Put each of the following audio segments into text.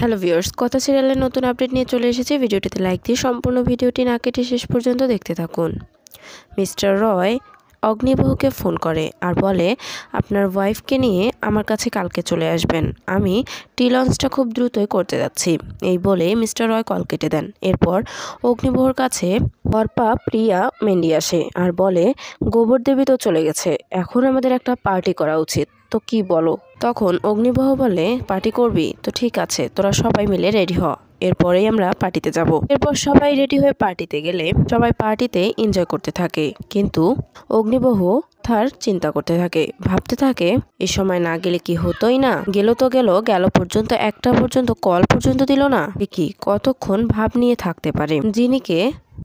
Hello viewers, কথা সিরিয়ালের নতুন আপডেট নিয়ে চলে এসেছে। ভিডিওটিতে লাইক দিয়ে সম্পূর্ণ ভিডিওটি না কেটে শেষ পর্যন্ত দেখতে থাকুন। মিস্টার রয় অগ্নিবহকে ফোন করে আর বলে, আপনার ওয়াইফকে নিয়ে আমার কাছে কালকে চলে আসবেন। আমি টি লঞ্চটা খুব দ্রুতই করতে যাচ্ছি। এই বলে মিস্টার রয় কল কেটে দেন। এরপর অগ্নিবহর কাছে বরপা প্রিয়া মেন্ডি আসে আর বলে, গোবর দেবী তো চলে গেছে, এখন আমাদের একটা পার্টি করা উচিত, তো কি বলো? তখন অগ্নিবহ বলে, পার্টি করবি তো ঠিক আছে, তোরা সবাই মিলে রেডি হ, এরপরেই আমরা পার্টিতে যাব। এরপর সবাই রেডি হয়ে পার্টিতে গেলে সবাই পার্টিতে এনজয় করতে থাকে, কিন্তু অগ্নিবহ তার চিন্তা করতে থাকে, ভাবতে থাকে এই সময় না গেলে কি হতোই না, গেল পর্যন্ত একটা পর্যন্ত কল পর্যন্ত দিল না, কি কতক্ষণ ভাব নিয়ে থাকতে পারে, জিনিকে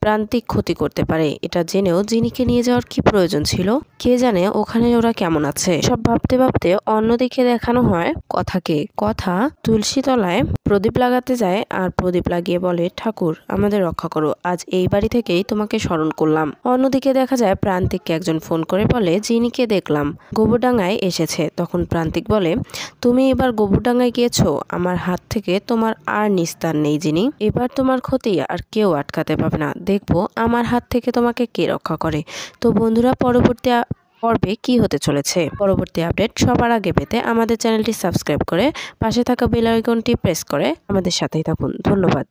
প্রান্তিক ক্ষতি করতে পারে। এটা জেনেও জিনিকে নিয়ে যাওয়ার কি প্রয়োজন ছিল, কে জানে ওখানে ওরা কেমন আছে। সব ভাবতে ভাবতে অন্যদিকে দেখানো হয় কথা তুলসী তলায় প্রদীপ লাগাতে যায় আর প্রদীপ লাগিয়ে বলে, ঠাকুর আমাদের রক্ষা করো, আজ এই বাড়ি থেকেই তোমাকে স্মরণ করলাম। অন্যদিকে দেখা যায় প্রান্তিককে একজন ফোন করে বলে, জিনিকে দেখলাম গোবরডাঙ্গায় এসেছে। তখন প্রান্তিক বলে, তুমি এবার গোবরডাঙ্গায় গিয়েছো, আমার হাত থেকে তোমার আর নিস্তার নেই জিনি, এবার তোমার ক্ষতি আর কেউ আটকাতে পারবে না, দেখবো আমার হাত থেকে তোমাকে কে রক্ষা করে। তো বন্ধুরা, পরবর্তী পর্বে কি হতে চলেছে, পরবর্তী আপডেট সবার আগে পেতে আমাদের চ্যানেলটি সাবস্ক্রাইব করে পাশে থাকা বেল আইকনটি প্রেস করে আমাদের সাথেই থাকুন। ধন্যবাদ।